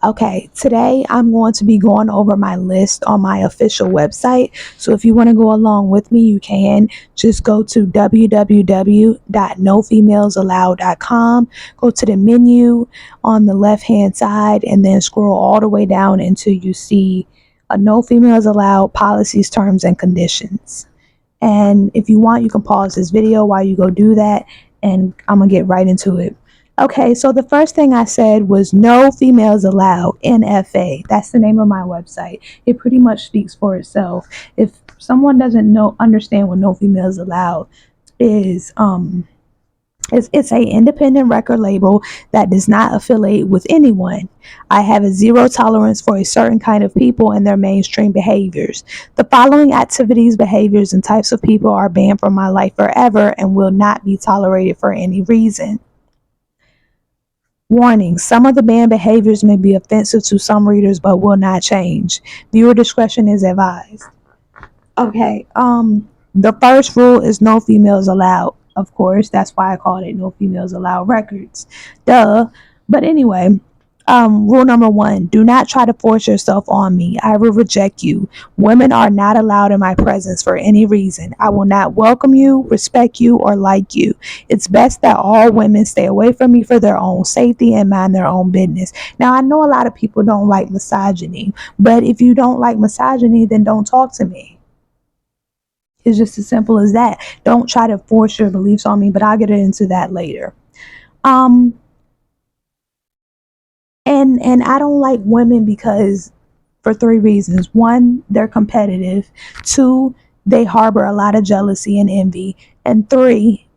Okay, today I'm going to be going over my list on my official website. So if you want to go along with me, you can just go to www.nofemalesallowed.com, go to the menu on the left hand side, and then scroll all the way down until you see a No Females Allowed policies, terms, and conditions. And if you want, you can pause this video while you go do that, and I'm going to get right into it. Okay, so the first thing I said was no females allowed, NFA. That's the name of my website. It pretty much speaks for itself. If someone doesn't understand what no females allowed is, it's a independent record label that does not affiliate with anyone. I have a zero tolerance for a certain kind of people and their mainstream behaviors. The following activities, behaviors, and types of people are banned from my life forever and will not be tolerated for any reason. Warning: some of the banned behaviors may be offensive to some readers but will not change. Viewer discretion is advised. Okay, the first rule is no females allowed. Of course, that's why I called it No Females Allowed Records. Duh. But anyway, rule number 1, do not try to force yourself on me. I will reject you. Women are not allowed in my presence for any reason. I will not welcome you, respect you, or like you. It's best that all women stay away from me for their own safety and mind their own business. Now, I know a lot of people don't like misogyny, but if you don't like misogyny, then don't talk to me. It's just as simple as that. Don't try to force your beliefs on me, but I'll get into that later. Um, and I don't like women because for 3 reasons. 1, they're competitive. 2, they harbor a lot of jealousy and envy. And 3,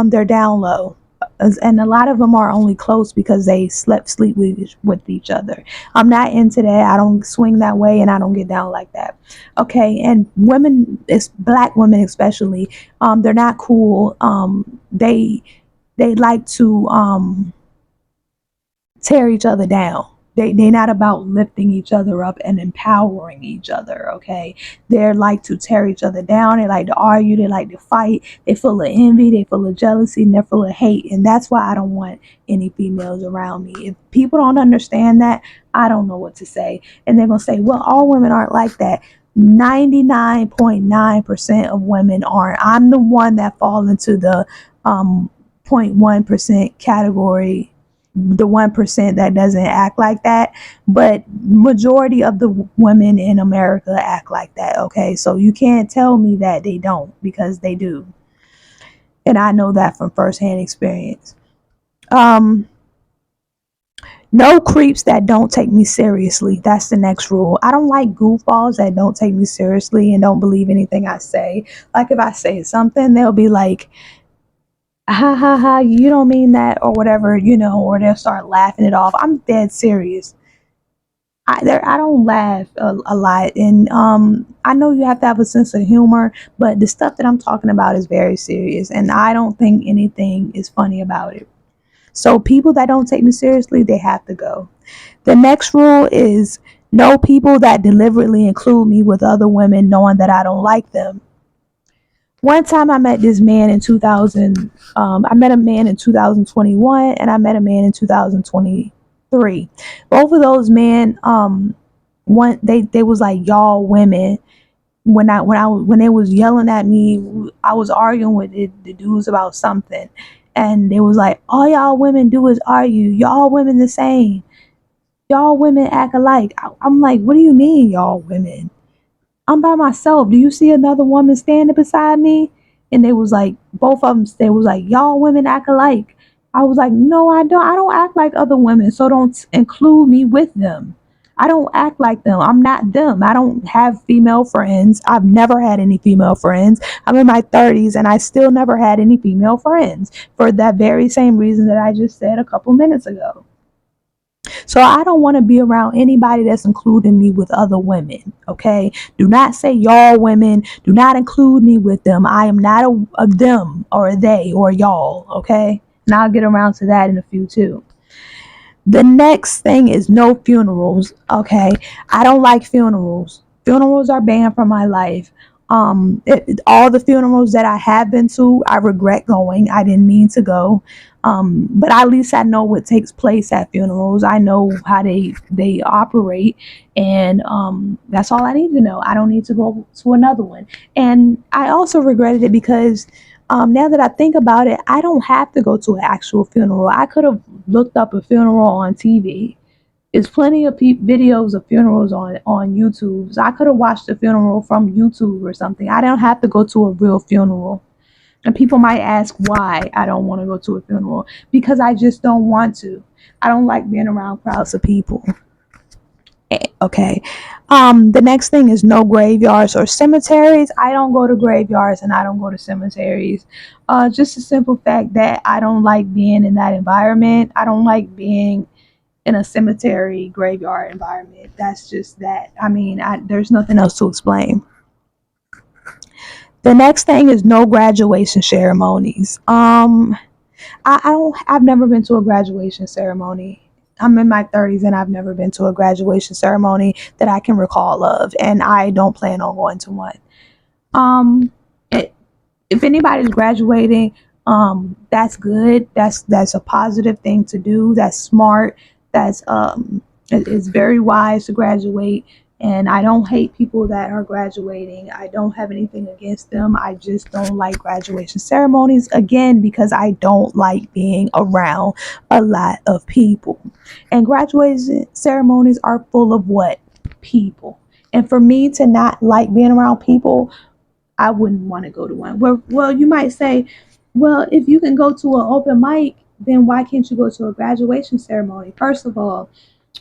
they're down low. And a lot of them are only close because they sleep with each other. I'm not into that. I don't swing that way, and I don't get down like that. Okay, and women, it's black women especially, they're not cool. They like to tear each other down. They're not about lifting each other up and empowering each other, okay? They're like to tear each other down. They like to argue. They like to fight. They're full of envy. They're full of jealousy. And they're full of hate. And that's why I don't want any females around me. If people don't understand that, I don't know what to say. And they're going to say, well, all women aren't like that. 99.9% of women aren't. I'm the one that fall into the 0.1% category, the 1% that doesn't act like that, but majority of the women in America act like that. Okay, so you can't tell me that they don't, because they do, and I know that from firsthand experience. um no creeps that don't take me seriously. That's the next rule. I don't like goofballs that don't take me seriously and don't believe anything I say. Like if I say something, they'll be like, ha ha ha, you don't mean that, or whatever, or they'll start laughing it off. I'm dead serious. I don't laugh a lot, and I know you have to have a sense of humor, but the stuff that I'm talking about is very serious, and I don't think anything is funny about it. So people that don't take me seriously, they have to go. The next rule is no people that deliberately include me with other women knowing that I don't like them. One time I met this man in 2000. I met a man in 2021, and I met a man in 2023. Both of those men, one they was like y'all women. When they was yelling at me, I was arguing with the dudes about something, and they was like, all y'all women do is argue. Y'all women the same. Y'all women act alike. I'm like, what do you mean, y'all women? I'm by myself. Do you see another woman standing beside me? And they was like, both of them, they was like, y'all women act alike. I was like, no, I don't. I don't act like other women. So don't include me with them. I don't act like them. I'm not them. I don't have female friends. I've never had any female friends. I'm in my 30s and I still never had any female friends for that very same reason that I just said a couple minutes ago. So I don't want to be around anybody that's including me with other women. Okay. Do not say y'all women. Do not include me with them. I am not a them or a they or y'all. Okay. And I'll get around to that in a few too. The next thing is no funerals. Okay. I don't like funerals. Funerals are banned from my life. All the funerals that I have been to, I regret going. I didn't mean to go. But at least I know what takes place at funerals. I know how they operate, and that's all I need to know. I don't need to go to another one. And I also regretted it because now that I think about it, I don't have to go to an actual funeral. I could have looked up a funeral on TV. There's plenty of videos of funerals on YouTube. So I could have watched a funeral from YouTube or something. I don't have to go to a real funeral. And people might ask why I don't want to go to a funeral. Because I just don't want to. I don't like being around crowds of people. Okay. The next thing is no graveyards or cemeteries. I don't go to graveyards and I don't go to cemeteries. Just the simple fact that I don't like being in that environment. I don't like being in a cemetery graveyard environment. That's just that. I mean, there's nothing else to explain. The next thing is no graduation ceremonies. I've never been to a graduation ceremony. I'm in my 30s and I've never been to a graduation ceremony that I can recall of, and I don't plan on going to one. Um, if anybody's graduating, that's good. That's a positive thing to do. That's smart. It's very wise to graduate. And I don't hate people that are graduating. I don't have anything against them. I just don't like graduation ceremonies, again, because I don't like being around a lot of people. And graduation ceremonies are full of what? People. And for me to not like being around people, I wouldn't want to go to one. Well, you might say, well, if you can go to an open mic, then why can't you go to a graduation ceremony? First of all,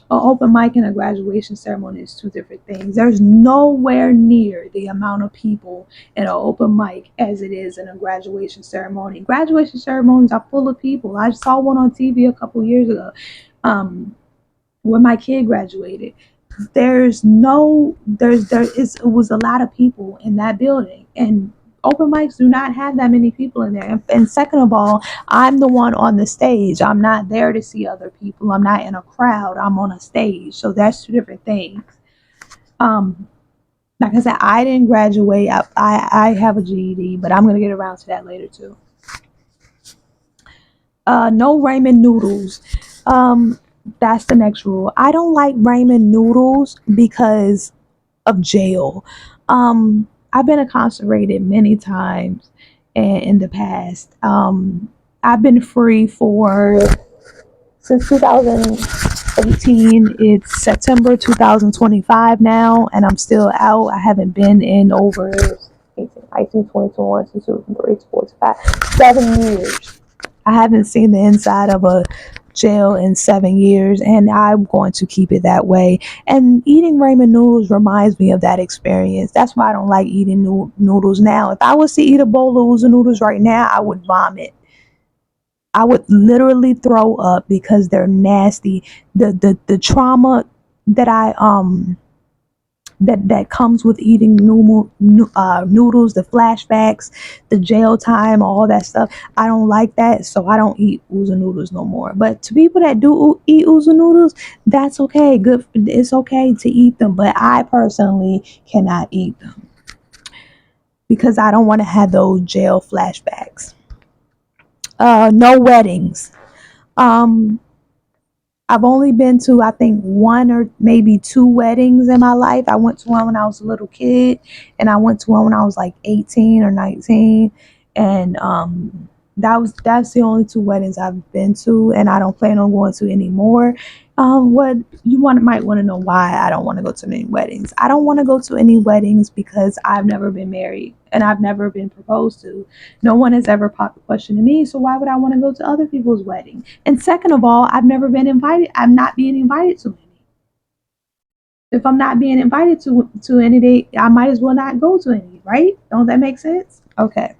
an open mic and a graduation ceremony is two different things. There's nowhere near the amount of people in an open mic as it is in a graduation ceremony. Graduation ceremonies are full of people. I saw one on TV a couple years ago, when my kid graduated. It was a lot of people in that building, and open mics do not have that many people in there. And second of all, I'm the one on the stage. I'm not there to see other people. I'm not in a crowd. I'm on a stage. So that's two different things. um like I said, I didn't graduate. I have a GED, but I'm gonna get around to that later too. No ramen noodles. um that's the next rule. I don't like ramen noodles because of jail. I've been incarcerated many times in the past. I've been free for since 2018. It's September 2025 now, and I'm still out. I haven't been in over 18, 20, 7 years. I haven't seen the inside of a jail in 7 years, and I'm going to keep it that way. And eating ramen noodles reminds me of that experience. That's why I don't like eating noodles now. If I was to eat a bowl of oodles noodles right now, I would vomit. I would literally throw up because they're nasty. The trauma that I that comes with eating noodles, the flashbacks, the jail time, all that stuff. I don't like that, so I don't eat ooza noodles no more. But to people that do eat ooza noodles, that's okay. Good, it's okay to eat them, but I personally cannot eat them because I don't want to have those jail flashbacks. No weddings. Um, I've only been to, I think, one or maybe two weddings in my life. I went to one when I was a little kid, and I went to one when I was like 18 or 19. And that's the only two weddings I've been to, and I don't plan on going to any more. What you might want to know why I don't want to go to any weddings. I don't want to go to any weddings because I've never been married and I've never been proposed to. No one has ever popped the question to me, so why would I want to go to other people's weddings? And second of all, I've never been invited. I'm not being invited to any. If I'm not being invited to any, I might as well not go to any, right? Don't that make sense? Okay.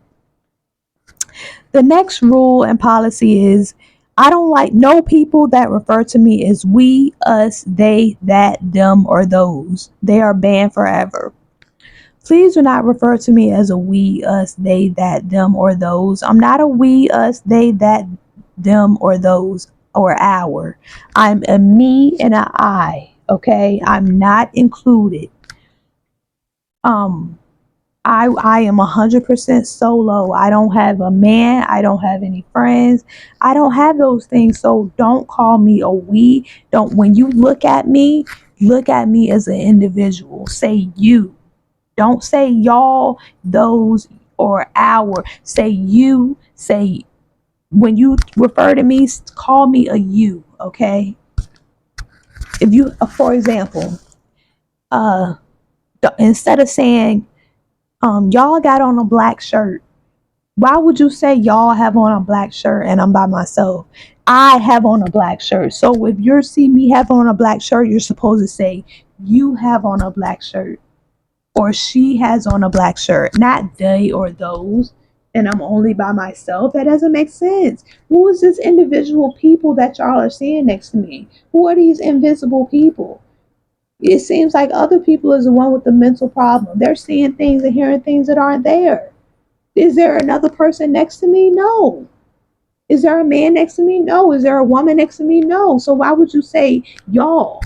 The next rule and policy is I don't like no people that refer to me as we, us, they, that, them, or those. They are banned forever. Please do not refer to me as a we, us, they, that, them, or those. I'm not a we, us, they, that, them, or those, or our. I'm a me and a I. Okay, I'm not included. Um, I am 100% solo. I don't have a man. I don't have any friends. I don't have those things. So don't call me a we. Don't, when you look at me as an individual. Say you. Don't say y'all, those, or our. Say you. Say, when you refer to me, call me a you. Okay. If you, for example, uh, instead of saying, y'all got on a black shirt. Why would you say y'all have on a black shirt and I'm by myself? I have on a black shirt. So if you see me have on a black shirt, you're supposed to say you have on a black shirt or she has on a black shirt, not they or those. And I'm only by myself. That doesn't make sense. Who is this individual people that y'all are seeing next to me? Who are these invisible people? It seems like other people is the one with the mental problem. They're seeing things and hearing things that aren't there. Is there another person next to me? No. Is there a man next to me? No. Is there a woman next to me? No. So why would you say y'all?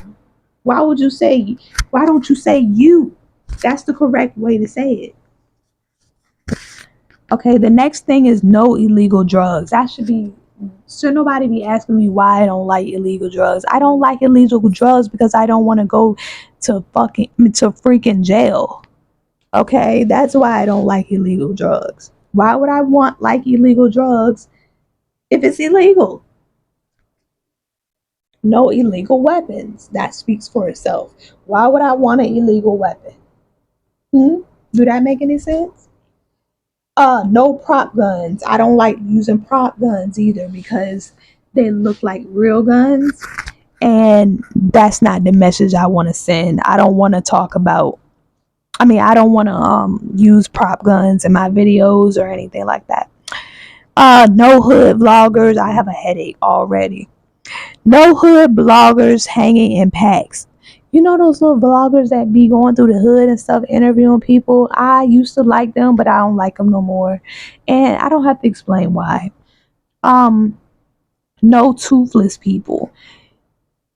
Why would you say, why don't you say you? That's the correct way to say it. Okay, the next thing is no illegal drugs. That should nobody be asking me why I don't like illegal drugs. I don't like illegal drugs because I don't want to go to freaking jail. Okay, that's why I don't like illegal drugs. Why would I want like illegal drugs if it's illegal? No illegal weapons. That speaks for itself. Why would I want an illegal weapon? Hmm? Do that make any sense? No prop guns. I don't like using prop guns either because they look like real guns, and that's not the message I want to send. I don't want to talk about. I mean, I don't want to use prop guns in my videos or anything like that. No hood vloggers. I have a headache already. No hood bloggers hanging in packs. You know those little vloggers that be going through the hood and stuff, interviewing people? I used to like them, but I don't like them no more. And I don't have to explain why. Um, no toothless people.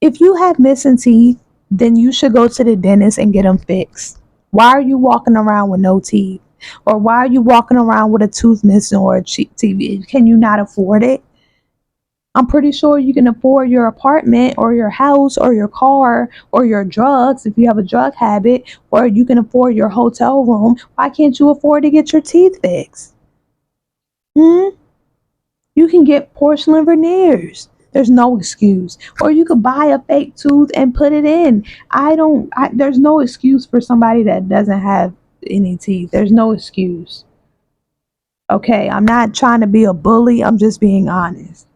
If you have missing teeth, then you should go to the dentist and get them fixed. Why are you walking around with no teeth? Or why are you walking around with a tooth missing or a cheap teeth? Can you not afford it? I'm pretty sure you can afford your apartment or your house or your car or your drugs if you have a drug habit, or you can afford your hotel room. Why can't you afford to get your teeth fixed? Hmm? You can get porcelain veneers. There's no excuse. Or you could buy a fake tooth and put it in. There's no excuse for somebody that doesn't have any teeth. There's no excuse. Okay, I'm not trying to be a bully. I'm just being honest.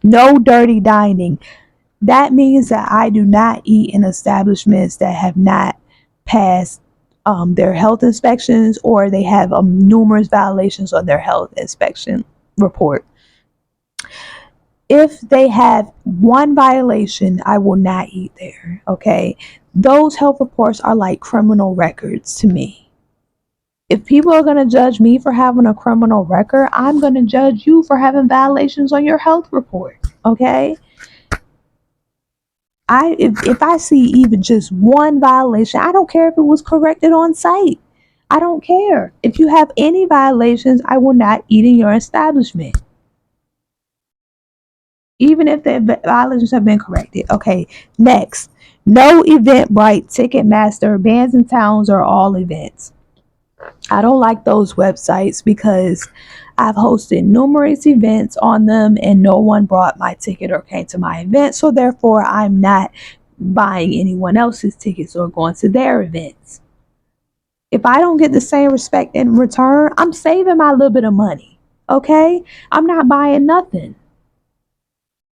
No dirty dining. That means that I do not eat in establishments that have not passed their health inspections, or they have numerous violations on their health inspection report. If they have one violation, I will not eat there. Okay. Those health reports are like criminal records to me. If people are going to judge me for having a criminal record, I'm going to judge you for having violations on your health report. Okay. If I see even just one violation, I don't care if it was corrected on site. I don't care. If you have any violations, I will not eat in your establishment, even if the violations have been corrected. Okay, next. No Eventbrite, Ticketmaster, Bands and Towns, or all events. I don't like those websites because I've hosted numerous events on them and no one brought my ticket or came to my event. So therefore, I'm not buying anyone else's tickets or going to their events. If I don't get the same respect in return, I'm saving my little bit of money. Okay? I'm not buying nothing.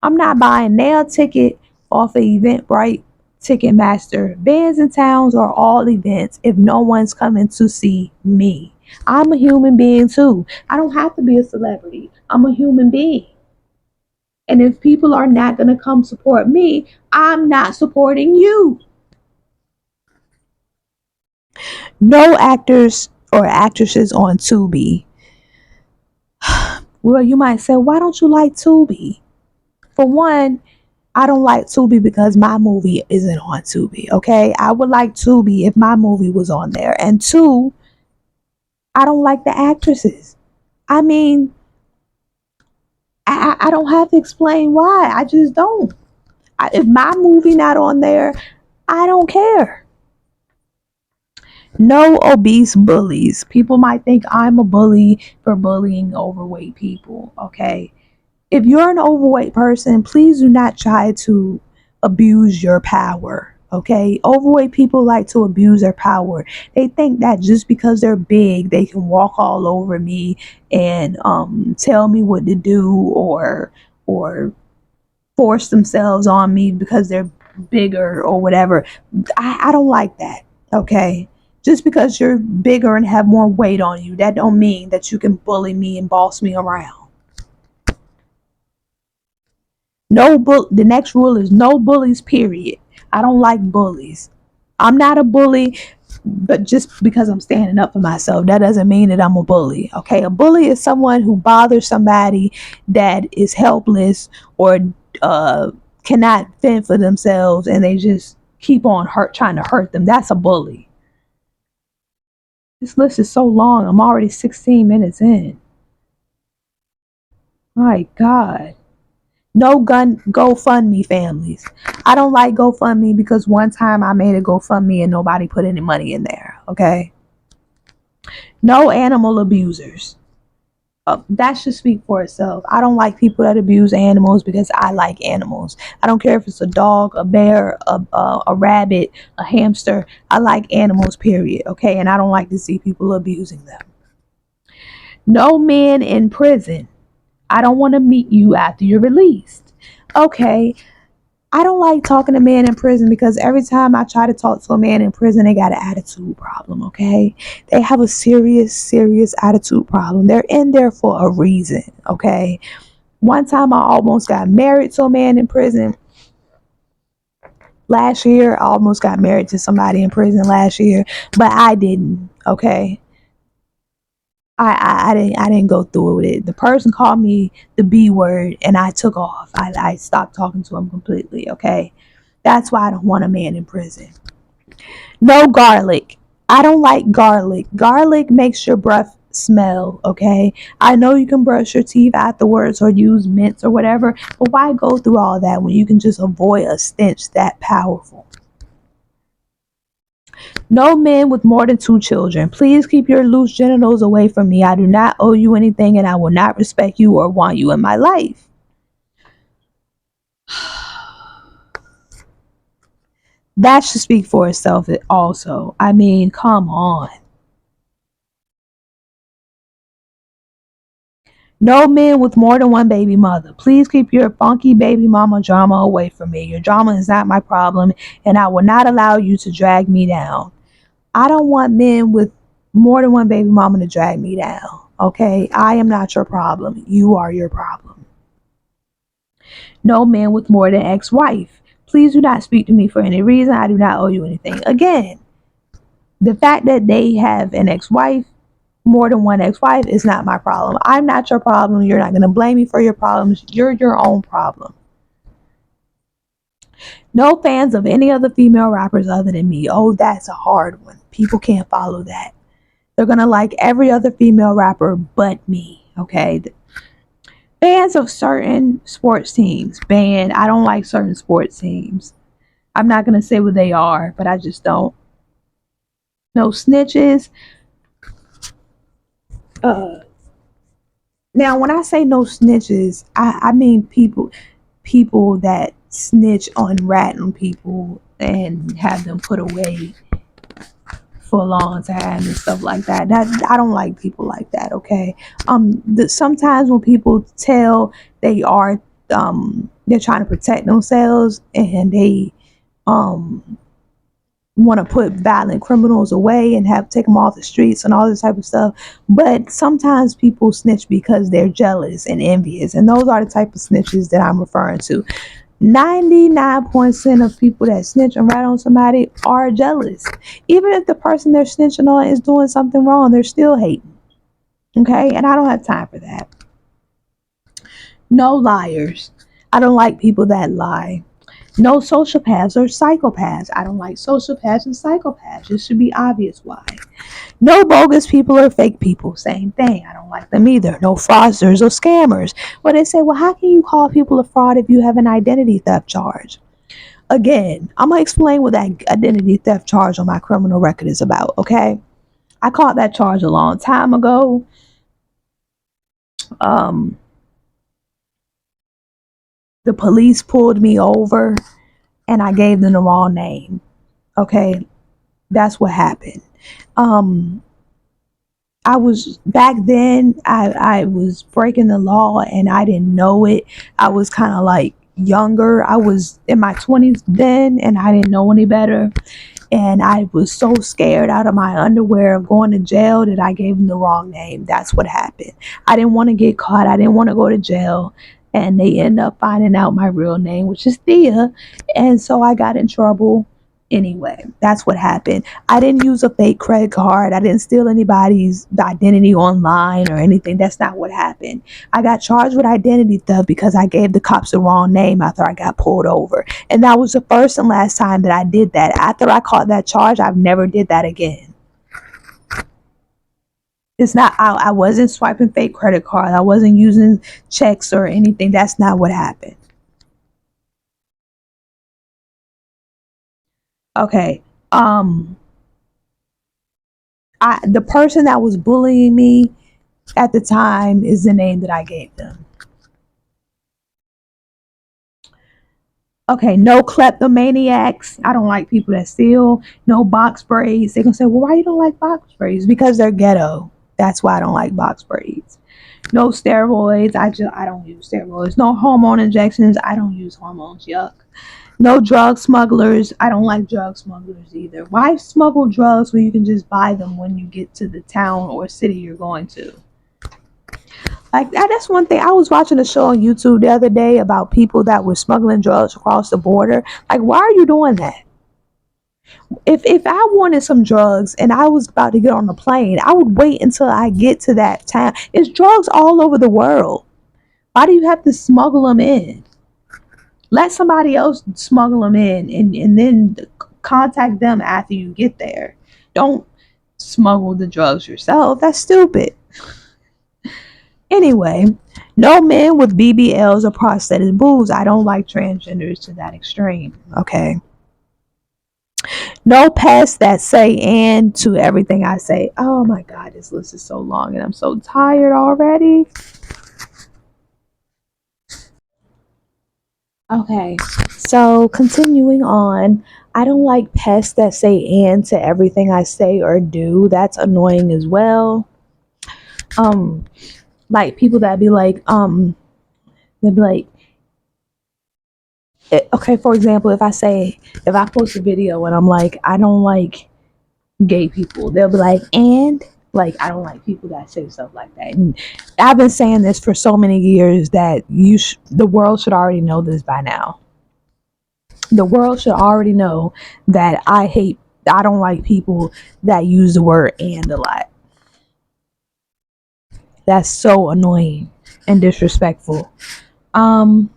I'm not buying nail ticket off of Eventbrite, Ticketmaster, Bands and Towns, or all events if no one's coming to see me. I'm a human being too. I don't have to be a celebrity. I'm a human being. And if people are not going to come support me, I'm not supporting you. No actors or actresses on Tubi. Well, you might say, why don't you like Tubi? For one, I don't like Tubi because my movie isn't on Tubi, okay? I would like Tubi if my movie was on there. And two, I don't like the actresses. I mean, I don't have to explain why. I just don't. If my movie not on there, I don't care. No obese bullies. People might think I'm a bully for bullying overweight people. Okay. If you're an overweight person, please do not try to abuse your power. Okay. Overweight people like to abuse their power. They think that just because they're big, they can walk all over me and tell me what to do or force themselves on me because they're bigger or whatever. I don't like that. Okay. Just because you're bigger and have more weight on you, that don't mean that you can bully me and boss me around. The next rule is no bullies, period. I don't like bullies. I'm not a bully, but just because I'm standing up for myself, that doesn't mean that I'm a bully. Okay, a bully is someone who bothers somebody that is helpless or uh, cannot fend for themselves, and they just keep on trying to hurt them. That's a bully. This list is so long. I'm already 16 minutes in. My God. No gun GoFundMe families. I don't like GoFundMe because one time I made a GoFundMe and nobody put any money in there. Okay. No animal abusers. That should speak for itself. I don't like people that abuse animals because I like animals. I don't care if it's a dog, a bear, a rabbit, a hamster. I like animals, period. Okay. And I don't like to see people abusing them. No men in prison. I don't want to meet you after you're released. Okay. I don't like talking to men in prison because every time I try to talk to a man in prison, they got an attitude problem, okay? They have a serious, serious attitude problem. They're in there for a reason, okay? One time I almost got married to a man in prison. Last year, I almost got married to somebody in prison last year, but I didn't, okay? I didn't go through with it. The person called me the B word and I took off. I stopped talking to him completely, okay? That's why I don't want a man in prison. No garlic. I don't like garlic. Garlic makes your breath smell, okay? I know you can brush your teeth afterwards or use mints or whatever, but why go through all that when you can just avoid a stench that powerful? No men with more than 2 children. Please keep your loose genitals away from me. I do not owe you anything and I will not respect you or want you in my life. That should speak for itself also. I mean, come on. No men with more than one baby mother. Please keep your funky baby mama drama away from me. Your drama is not my problem, and I will not allow you to drag me down. I don't want men with more than one baby mama to drag me down. Okay? I am not your problem. You are your problem. No man with more than ex-wife. Please do not speak to me for any reason. I do not owe you anything. Again, the fact that they have an ex-wife, more than one ex-wife, is not my problem. I'm not your problem. You're not going to blame me for your problems. You're your own problem. No fans of any other female rappers other than me. Oh, that's a hard one. People can't follow that. They're going to like every other female rapper but me. Okay. Fans of certain sports teams. Banned. I don't like certain sports teams. I'm not going to say what they are, but I just don't. No snitches. Uh, Now, when I say no snitches, I mean people that snitch on random people and have them put away for a long time and stuff like that. That I don't like people like that. Okay. Sometimes when people tell they are they're trying to protect themselves and they um want to put violent criminals away and have take them off the streets and all this type of stuff. But sometimes people snitch because they're jealous and envious, and those are the type of snitches that I'm referring to. 99% of people that snitch and rat on somebody are jealous. Even if the person they're snitching on is doing something wrong, they're still hating. Okay, and I don't have time for that. No liars. I don't like people that lie. No sociopaths or psychopaths. I don't like sociopaths and psychopaths. It should be obvious why. No bogus people or fake people. Same thing. I don't like them either. No fraudsters or scammers. Well, they say, well, how can you call people a fraud if you have an identity theft charge? Again, I'm going to explain what that identity theft charge on my criminal record is about, okay? I caught that charge a long time ago. Um, the police pulled me over and I gave them the wrong name. Okay, that's what happened. Um, I was back then. I was breaking the law and I didn't know it. I was kind of like younger. I was in my 20s then, and I didn't know any better. And I was so scared out of my underwear of going to jail that I gave them the wrong name. That's what happened. I didn't want to get caught. I didn't want to go to jail. And they end up finding out my real name, which is Thea. And so I got in trouble anyway. That's what happened. I didn't use a fake credit card. I didn't steal anybody's identity online or anything. That's not what happened. I got charged with identity theft because I gave the cops the wrong name after I got pulled over. And that was the first and last time that I did that. After I caught that charge, I've never did that again. It's not, I wasn't swiping fake credit cards. I wasn't using checks or anything. That's not what happened. Okay. Um, the person that was bullying me at the time is the name that I gave them. Okay, no kleptomaniacs. I don't like people that steal. No box braids. They're gonna say, well, why you don't like box braids? Because they're ghetto. That's why I don't like box braids. No steroids. I don't use steroids. No hormone injections. I don't use hormones. Yuck. No drug smugglers. I don't like drug smugglers either. Why smuggle drugs when you can just buy them when you get to the town or city you're going to? Like that's one thing. I was watching a show on YouTube the other day about people that were smuggling drugs across the border. Like, why are you doing that? If I wanted some drugs and I was about to get on the plane, I would wait until I get to that town. It's drugs all over the world. Why do you have to smuggle them in? Let somebody else smuggle them in and then contact them after you get there. Don't smuggle the drugs yourself. That's stupid. Anyway, no men with BBLs or prosthetic boobs. I don't like transgenders to that extreme. Okay. No pests that say and to everything I say. Oh my God, this list is so long and I'm so tired already. Okay, so continuing on, I don't like pests that say and to everything I say or do. That's annoying as well. Um, like people that be like, they'd be like, okay, for example, if I post a video and I'm like, I don't like gay people, they'll be like, and like, I don't like people that say stuff like that. And I've been saying this for so many years that the world should already know this by now. The world should already know that I don't like people that use the word and a lot. That's so annoying and disrespectful. Um,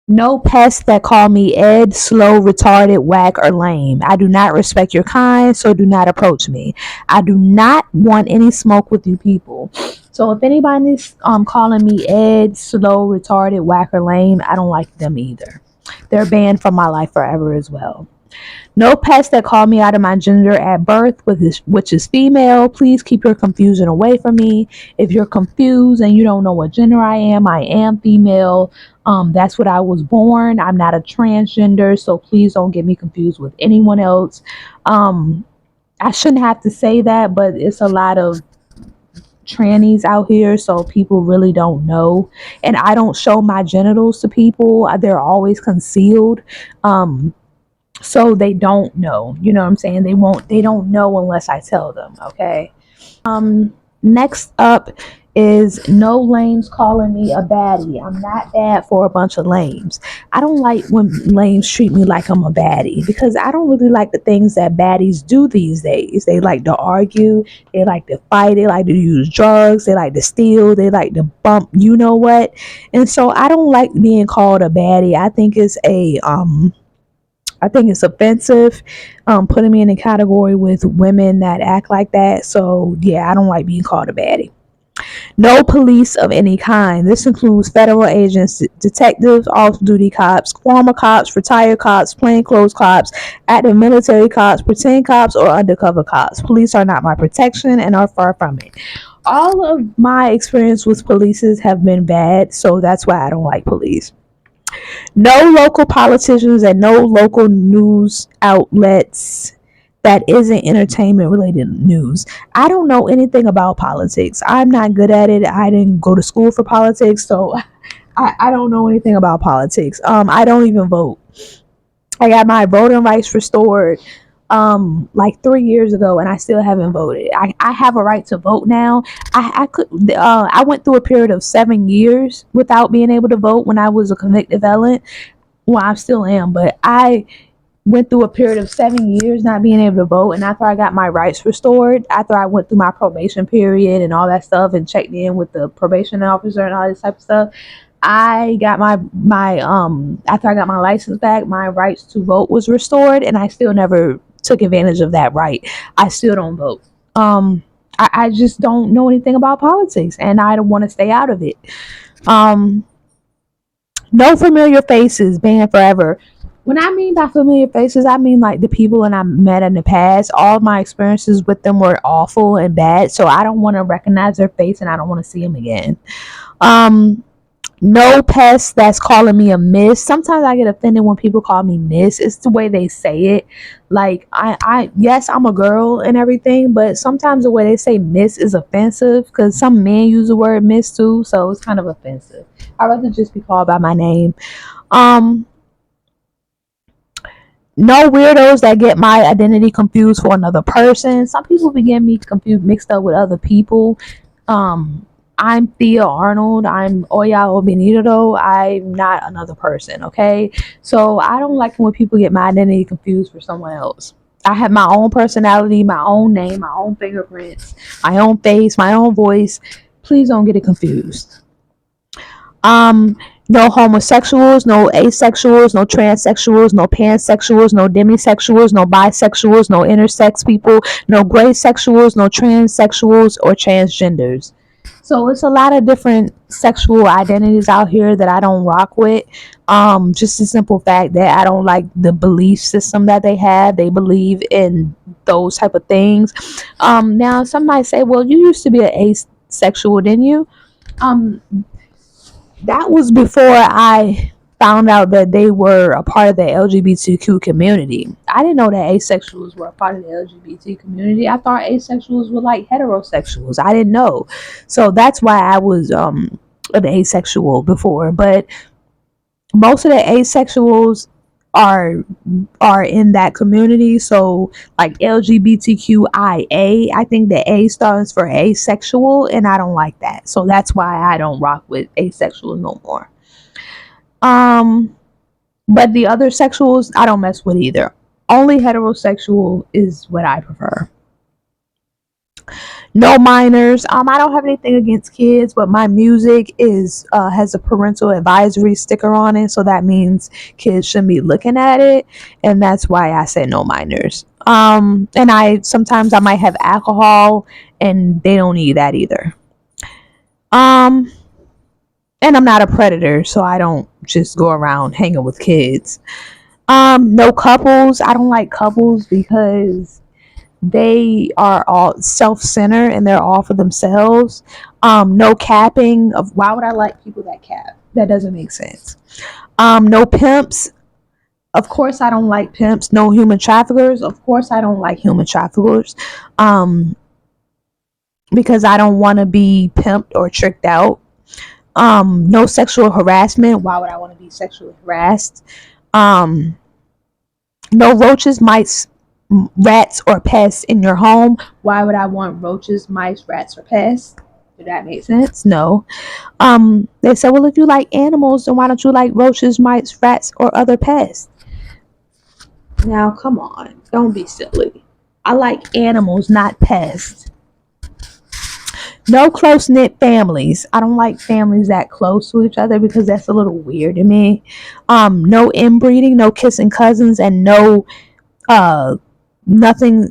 No pests that call me Ed, slow, retarded, whack, or lame. I do not respect your kind, so do not approach me. I do not want any smoke with you people. So if anybody's calling me Ed, slow, retarded, whack, or lame, I don't like them either. They're banned from my life forever as well. No pets that call me out of my gender at birth, which is female. Please keep your confusion away from me. If you're confused and you don't know what gender I am female. That's what I was born. I'm not a transgender, so please don't get me confused with anyone else. Um, I shouldn't have to say that, but it's a lot of trannies out here, so people really don't know. And I don't show my genitals to people. They're always concealed. Um, so they don't know, you know what I'm saying? They don't know unless I tell them. Okay. Next up is no lames calling me a baddie. I'm not bad for a bunch of lames. I don't like when lames treat me like I'm a baddie because I don't really like the things that baddies do these days. They like to argue, they like to fight, they like to use drugs, they like to steal, they like to bump, you know what? And so I don't like being called a baddie. I think it's offensive, putting me in a category with women that act like that. So yeah, I don't like being called a baddie. No police of any kind. This includes federal agents, detectives, off-duty cops, former cops, retired cops, plainclothes cops, active military cops, pretend cops, or undercover cops. Police are not my protection and are far from it. All of my experience with police have been bad, so that's why I don't like police. No local politicians and no local news outlets that isn't entertainment related news. I don't know anything about politics. I'm not good at it. I didn't go to school for politics, so I don't know anything about politics. I don't even vote. I got my voting rights restored like 3 years ago, and I still haven't voted. I have a right to vote now. I went through a period of 7 years without being able to vote when I was a convicted felon. Well, I still am, but I went through a period of 7 years not being able to vote, and after I got my rights restored, after I went through my probation period and all that stuff and checked in with the probation officer and all this type of stuff, I got my after I got my license back, my rights to vote was restored, and I still never took advantage of that right. I still don't vote. I just don't know anything about politics, and I don't want to stay out of it. Um, no familiar faces banned forever. When I mean by familiar faces, I mean like the people that I met in the past. All my experiences with them were awful and bad, so I don't want to recognize their face and I don't want to see them again. Um, no pest that's calling me a miss. Sometimes I get offended when people call me miss. It's the way they say it. Like yes, I'm a girl and everything, but sometimes the way they say miss is offensive because some men use the word miss too, so it's kind of offensive. I'd rather just be called by my name. Um, no weirdos that get my identity confused for another person. Some people be getting me confused, mixed up with other people. Um, I'm Thea Arnold. I'm Oya Obenito. I'm not another person, okay? So I don't like when people get my identity confused for someone else. I have my own personality, my own name, my own fingerprints, my own face, my own voice. Please don't get it confused. Um, no homosexuals, no asexuals, no transsexuals, no pansexuals, no demisexuals, no bisexuals, no intersex people, no gray sexuals, no transsexuals or transgenders. So it's a lot of different sexual identities out here that I don't rock with. Just the simple fact that I don't like the belief system that they have. They believe in those type of things. Now some might say, well, you used to be an asexual, didn't you? Um, that was before I found out that they were a part of the LGBTQ community. I didn't know that asexuals were a part of the LGBT community. I thought asexuals were like heterosexuals. I didn't know. So that's why I was an asexual before. But most of the asexuals are are in that community. So like LGBTQIA, I think the A stands for asexual, and I don't like that. So that's why I don't rock with asexuals no more. Um, but the other sexuals I don't mess with either. Only heterosexual is what I prefer. No minors. I don't have anything against kids, but my music is has a parental advisory sticker on it, so that means kids shouldn't be looking at it, and that's why I said no minors. And I sometimes I might have alcohol, and they don't need that either. Um, and I'm not a predator, so I don't just go around hanging with kids. No couples. I don't like couples because they are all self-centered and they're all for themselves. No capping. Of why would I like people that cap? That doesn't make sense. No pimps. Of course I don't like pimps. No human traffickers. Of course I don't like human traffickers. Um, because I don't want to be pimped or tricked out. No sexual harassment. Why would I want to be sexually harassed? Um, no roaches, mice, rats, or pests in your home. Why would I want roaches, mice, rats, or pests? Did that make sense? No. They said, well, if you like animals, then why don't you like roaches, mice, rats, or other pests? Now, come on, don't be silly. I like animals, not pests. No close knit families. I don't like families that close to each other because that's a little weird to me. No inbreeding, no kissing cousins, and no uh nothing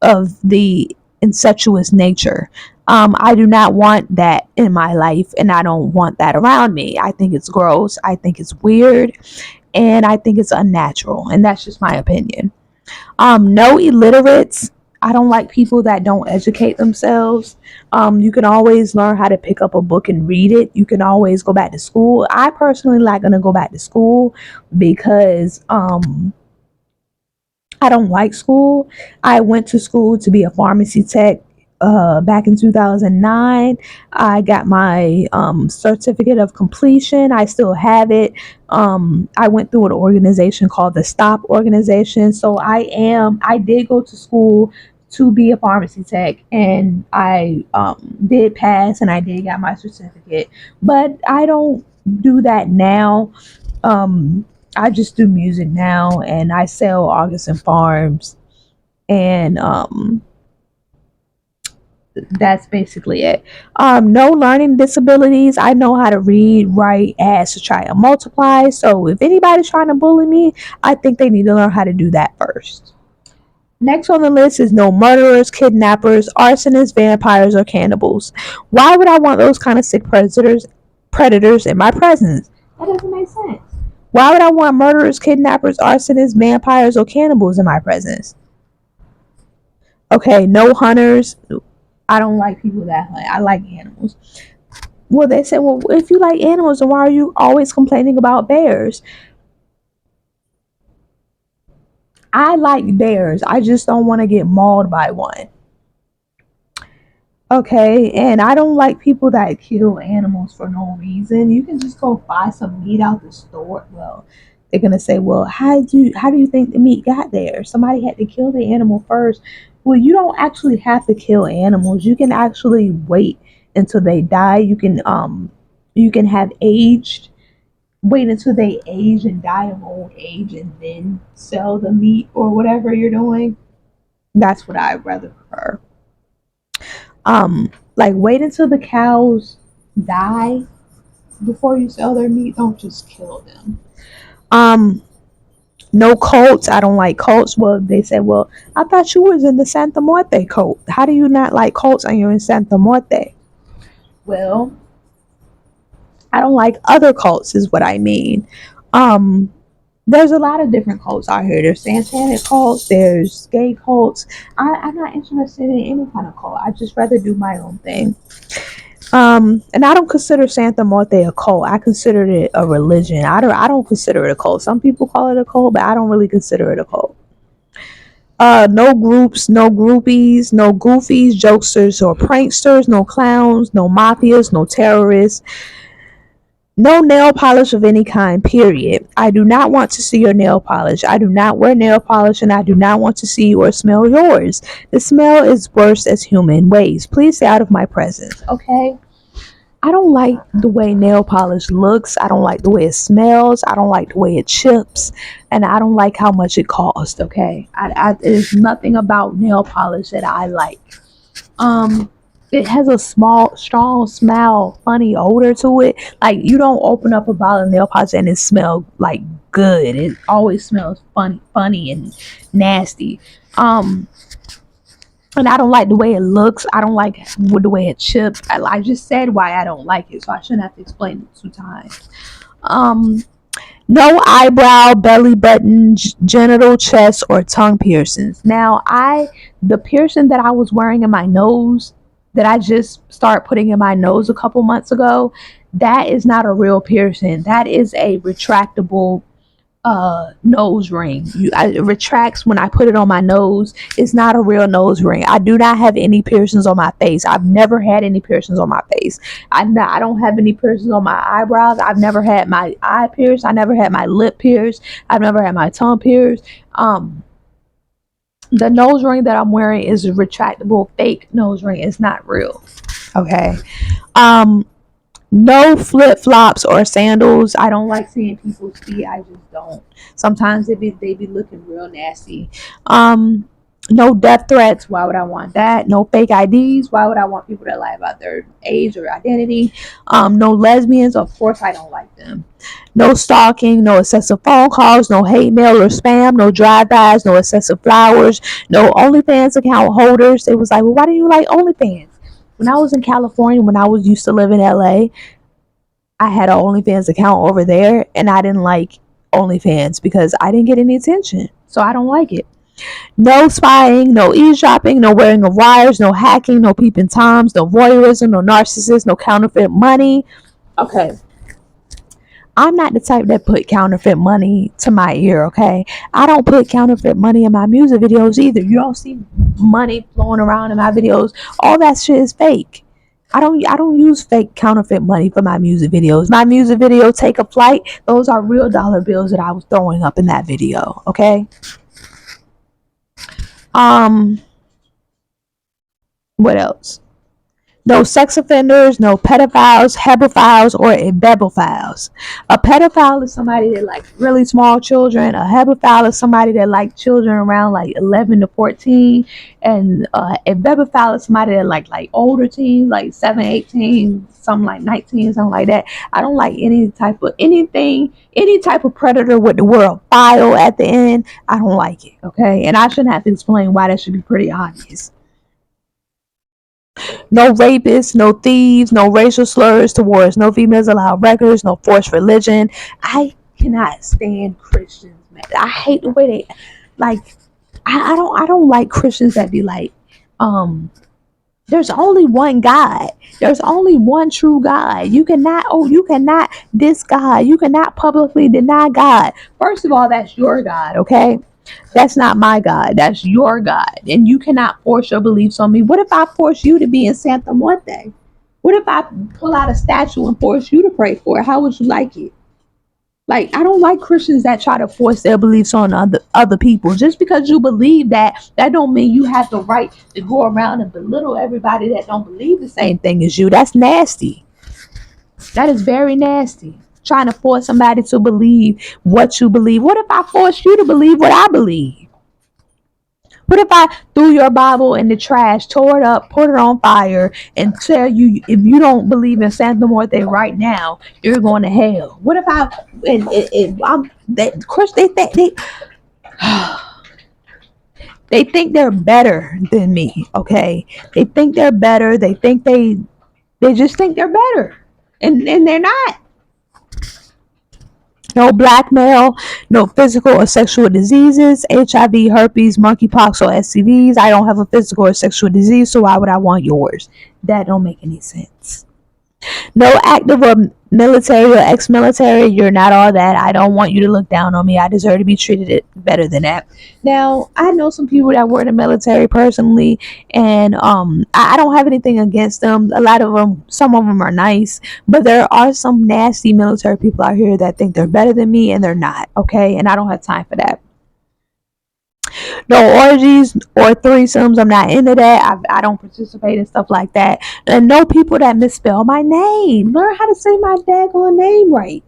of the incestuous nature. I do not want that in my life, and I don't want that around me. I think it's gross. I think it's weird, and I think it's unnatural. And that's just my opinion. No illiterates. I don't like people that don't educate themselves. You can always learn how to pick up a book and read it. You can always go back to school. I personally like going to go back to school because I don't like school. I went to school to be a pharmacy tech back in 2009. I got my certificate of completion. I still have it. I went through an organization called the Stop organization. So I did go to school to be a pharmacy tech, and I did pass and I did get my certificate. But I don't do that now. um I just do music now, and I sell August and Farms, and that's basically it. No learning disabilities. I know how to read, write, add, subtract, and multiply. So if anybody's trying to bully me, I think they need to learn how to do that first. Next on the list is no murderers, kidnappers, arsonists, vampires, or cannibals. Why would I want those kind of sick predators in my presence? That doesn't make sense. Why would I want murderers, kidnappers, arsonists, vampires, or cannibals in my presence? Okay, no hunters. I don't like people that hunt. I like animals. Well, they said, well, if you like animals, then why are you always complaining about bears? I like bears. I just don't want to get mauled by one. Okay, and I don't like people that kill animals for no reason. You can just go buy some meat out the store. Well, they're gonna say, well, how do you think the meat got there? Somebody had to kill the animal first. Well, you don't actually have to kill animals. You can actually wait until they die. You can have aged wait until they age and die of old age and then sell the meat or whatever you're doing. That's what I'd rather prefer. Like wait until the cows die before you sell their meat. Don't just kill them. Um, no cults. I don't like cults. Well, they said, well, I thought you was in the Santa Muerte cult. How do you not like cults and you're in Santa Muerte? Well, I don't like other cults is what I mean. Um, there's a lot of different cults out here. There's satanic cults, there's gay cults. I'm not interested in any kind of cult. I just rather do my own thing. And I don't consider Santa Muerte a cult. I consider it a religion. I don't consider it a cult. Some people call it a cult, but I don't really consider it a cult. No groups, no groupies, no goofies, jokesters or pranksters, no clowns, no mafias, no terrorists, no nail polish of any kind, period. I do not want to see your nail polish. I do not wear nail polish, and I do not want to see or smell yours. The smell is worse as human waste. Please stay out of my presence, okay? I don't like the way nail polish looks. I don't like the way it smells. I don't like the way it chips. And I don't like how much it costs, okay? There's nothing about nail polish that I like. Um, it has a small, strong smell, funny odor to it. Like you don't open up a bottle of nail polish and it smells like good. It always smells funny and nasty. Um, and I don't like the way it looks. I don't like the way it chips. I just said why I don't like it, so I shouldn't have to explain it 2 times. Um, no eyebrow, belly button, genital, chest, or tongue piercings. Now, the piercing that I was wearing in my nose, that I just started putting in my nose a couple months ago, that is not a real piercing. That is a retractable nose ring. It retracts when I put it on my nose. It's not a real nose ring. I do not have any piercings on my face. I've never had any piercings on my face. I don't have any piercings on my eyebrows. I've never had my eye pierced. I never had my lip pierced. I've never had my tongue pierced. The nose ring that I'm wearing is a retractable fake nose ring. It's not real. Okay. Um, no flip flops or sandals. I don't like seeing people's feet. I just don't. Sometimes they be looking real nasty. Um, no death threats. Why would I want that? No fake IDs. Why would I want people to lie about their age or identity? No lesbians. Of course, I don't like them. No stalking. No excessive phone calls. No hate mail or spam. No drive-bys. No excessive flowers. No OnlyFans account holders. It was like, well, why do you like OnlyFans? When I was in California, when I was used to live in LA, I had an OnlyFans account over there, and I didn't like OnlyFans because I didn't get any attention. So I don't like it. No spying, no eavesdropping, no wearing of wires, no hacking, no peeping toms, no voyeurism, no narcissists, no counterfeit money. Okay, I'm not the type that put counterfeit money to my ear, okay? I don't put counterfeit money in my music videos either. You don't see money flowing around in my videos. All that shit is fake. I don't use fake counterfeit money for my music videos. My music video Take a Flight, those are real dollar bills that I was throwing up in that video, okay? Um what else? No sex offenders, no pedophiles, hebephiles, or ebebophiles. A pedophile is somebody that likes really small children. A hebephile is somebody that likes children around like 11 to 14. And a bebephile is somebody that like older teens, like 7, 18, something like 19, something like that. I don't like any type of anything, any type of predator with the word file at the end. I don't like it, okay? And I shouldn't have to explain why. That should be pretty obvious. No rapists, no thieves, no racial slurs towards no females allowed records, no forced religion. I cannot stand Christians, man. I hate the way they like I don't like Christians that be like, um, there's only one God. There's only one true God. You cannot diss God. You cannot publicly deny God. First of all, that's your God, okay? That's not my God. That's your God. And you cannot force your beliefs on me. What if I force you to be in Santa Muerte? What if I pull out a statue and force you to pray for it? How would you like it? Like, I don't like Christians that try to force their beliefs on other people. Just because you believe that don't mean you have the right to go around and belittle everybody that don't believe the same thing as you. That's nasty. That is very nasty. Trying to force somebody to believe what you believe. What if I force you to believe what I believe? What if I threw your Bible in the trash, tore it up, put it on fire, and tell you if you don't believe in Santa Muerte right now, you're going to hell? What if I and I'm that Chris they think they're better than me, okay? They think they're better. They think they just think they're better. And they're not. No blackmail, no physical or sexual diseases, HIV, herpes, monkeypox, or STDs. I don't have a physical or sexual disease, so why would I want yours? That don't make any sense. No active or military or ex-military. You're not all that. I don't want you to look down on me. I deserve to be treated it better than that. Now, I know some people that were in the military personally, and I don't have anything against them. A lot of them, some of them are nice, but there are some nasty military people out here that think they're better than me, and they're not. Okay, and I don't have time for that. No orgies or threesomes. I'm not into that. I don't participate in stuff like that. And no people that misspell my name. Learn how to say my daggone name right.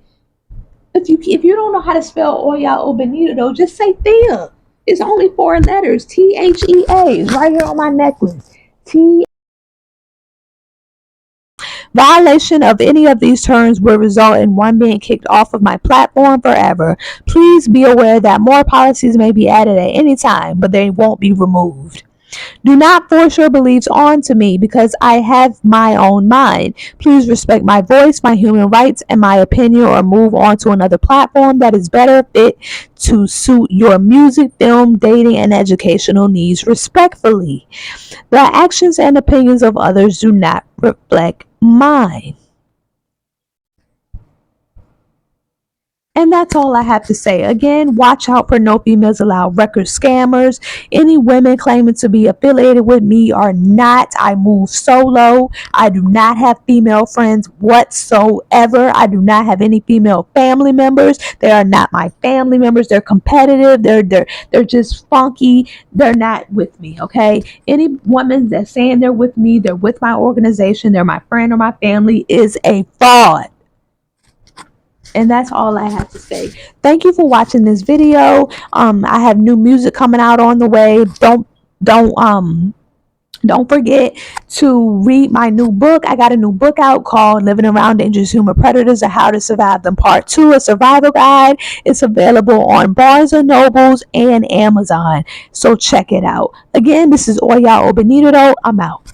If you don't know how to spell Oya or Benito, though, just say Thea. It's only 4 letters. THEA. It's right here on my necklace. T. Violation of any of these terms will result in one being kicked off of my platform forever. Please be aware that more policies may be added at any time, but they won't be removed. Do not force your beliefs onto me because I have my own mind. Please respect my voice, my human rights, and my opinion, or move on to another platform that is better fit to suit your music, film, dating, and educational needs respectfully. The actions and opinions of others do not reflect mine. And that's all I have to say. Again, watch out for No Females Allowed record scammers. Any women claiming to be affiliated with me are not. I move solo. I do not have female friends whatsoever. I do not have any female family members. They are not my family members. They're competitive. They're just funky. They're not with me, okay? Any woman that's saying they're with me, they're with my organization, they're my friend or my family is a fraud. And that's all I have to say. Thank you for watching this video. I have new music coming out on the way. Don't um don't forget to read my new book. I got a new book out called Living Around Dangerous Human Predators and How to Survive Them Part 2, a survival guide. It's available on Barnes& Nobles and Amazon. So check it out. Again, this is Oya Obenito. I'm out.